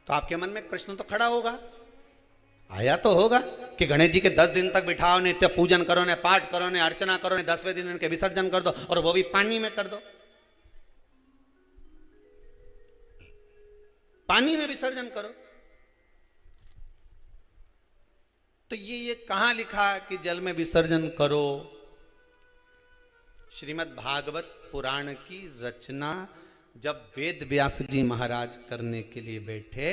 तो आपके मन में एक प्रश्न तो खड़ा होगा, आया तो होगा कि गणेश जी के 10 दिन तक बिठाओ, नित्य पूजन करो, ने पाठ करो, ने अर्चना करो, ने 10वें दिन इनके विसर्जन कर दो, और वो भी पानी में कर दो, पानी में विसर्जन करो। तो ये कहां लिखा कि जल में विसर्जन करो? श्रीमद् भागवत पुराण की रचना जब वेद व्यास जी महाराज करने के लिए बैठे,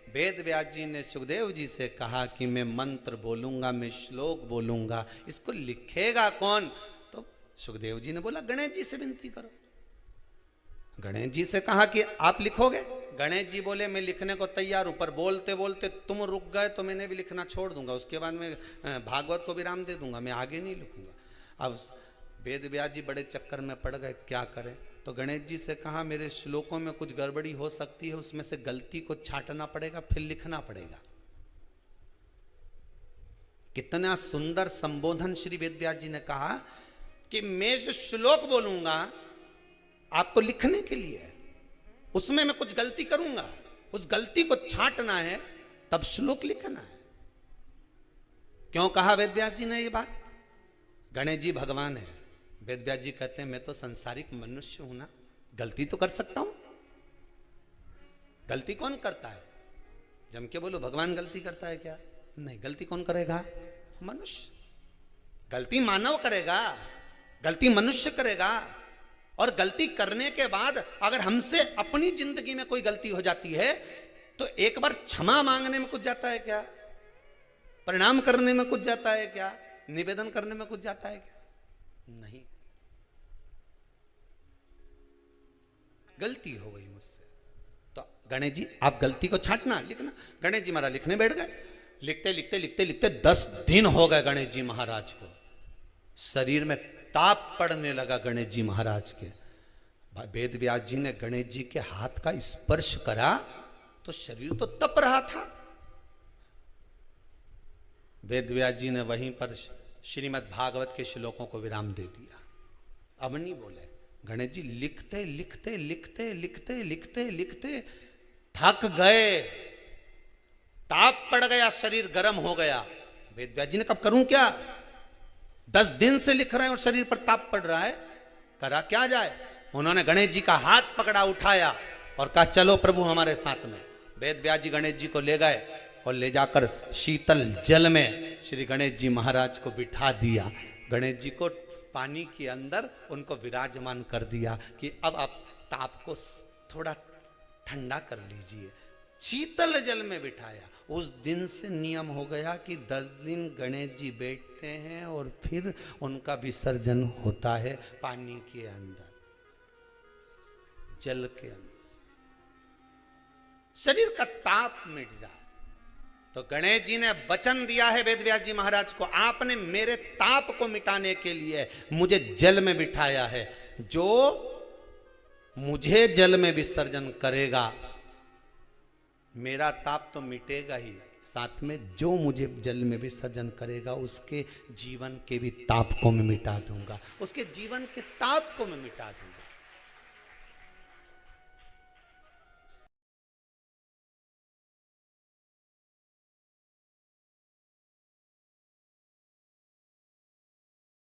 वेद व्यास जी ने सुखदेव जी से कहा कि मैं मंत्र बोलूंगा, मैं श्लोक बोलूंगा, इसको लिखेगा कौन? तो सुखदेव जी ने बोला गणेश जी से विनती करो। गणेश जी से कहा कि आप लिखोगे? गणेश जी बोले मैं लिखने को तैयार हूं, पर बोलते बोलते तुम रुक गए तो मैंने भी लिखना छोड़ दूंगा, उसके बाद मैं भागवत को विराम दे दूंगा, मैं आगे नहीं लिखूंगा। अब वेद व्यास जी बड़े चक्कर में पड़ गए, क्या करें? तो गणेश जी से कहा मेरे श्लोकों में कुछ गड़बड़ी हो सकती है, उसमें से गलती को छांटना पड़ेगा, फिर लिखना पड़ेगा। कितना सुंदर संबोधन श्री वेद व्यास जी ने कहा कि मैं जो श्लोक बोलूंगा आपको लिखने के लिए है, उसमें मैं कुछ गलती करूंगा, उस गलती को छांटना है, तब श्लोक लिखना है। क्यों कहा वेद व्यास जी ने ये बात? गणेश जी भगवान है, वेद व्यास जी कहते हैं मैं तो संसारिक मनुष्य हूं ना, गलती तो कर सकता हूं। गलती कौन करता है? जम के बोलो, भगवान गलती करता है क्या? नहीं, गलती कौन करेगा? मनुष्य। गलती मानव करेगा, गलती मनुष्य करेगा। और गलती करने के बाद अगर हमसे अपनी जिंदगी में कोई गलती हो जाती है तो एक बार क्षमा मांगने में कुछ जाता है क्या? प्रणाम करने में कुछ जाता है क्या? निवेदन करने में कुछ जाता है क्या? नहीं। गलती हो गई मुझसे, तो गणेश जी आप गलती को छांटना, लिखना। गणेश जी महाराज लिखने बैठ गए। लिखते लिखते लिखते लिखते 10 दिन हो गए गणेश जी महाराज को। शरीर में ताप पड़ने लगा गणेश जी महाराज के। वेद व्यास जी ने गणेश जी के हाथ का स्पर्श करा तो शरीर तो तप रहा था। वेद व्यास जी ने वहीं पर श्रीमद् भागवत के श्लोकों को विराम दे दिया। अब नहीं बोले। गणेश जी लिखते लिखते लिखते लिखते लिखते लिखते थक गए, ताप पड़ गया, शरीर गर्म हो गया। वेद व्यास जी ने कब करूं क्या? 10 दिन से लिख रहे हैं और शरीर पर ताप पड़ रहा है, करा क्या जाए? उन्होंने गणेश जी का हाथ पकड़ा, उठाया और कहा चलो प्रभु हमारे साथ में। वेद व्यास जी गणेश जी को ले गए और ले जाकर शीतल जल में श्री गणेश जी महाराज को बिठा दिया। गणेश जी को पानी के अंदर उनको विराजमान कर दिया कि अब आप ताप को थोड़ा ठंडा कर लीजिए। शीतल जल में बिठाया। उस दिन से नियम हो गया कि 10 दिन गणेश जी बैठते हैं और फिर उनका विसर्जन होता है पानी के अंदर, जल के अंदर। शरीर का ताप मिट जाए। तो गणेश जी ने वचन दिया है वेद व्यास जी महाराज को, आपने मेरे ताप को मिटाने के लिए मुझे जल में बिठाया है। जो मुझे जल में विसर्जन करेगा मेरा ताप तो मिटेगा ही, साथ में जो मुझे जल में विसर्जन करेगा उसके जीवन के भी ताप को मैं मिटा दूंगा, उसके जीवन के ताप को मैं मिटा दूंगा।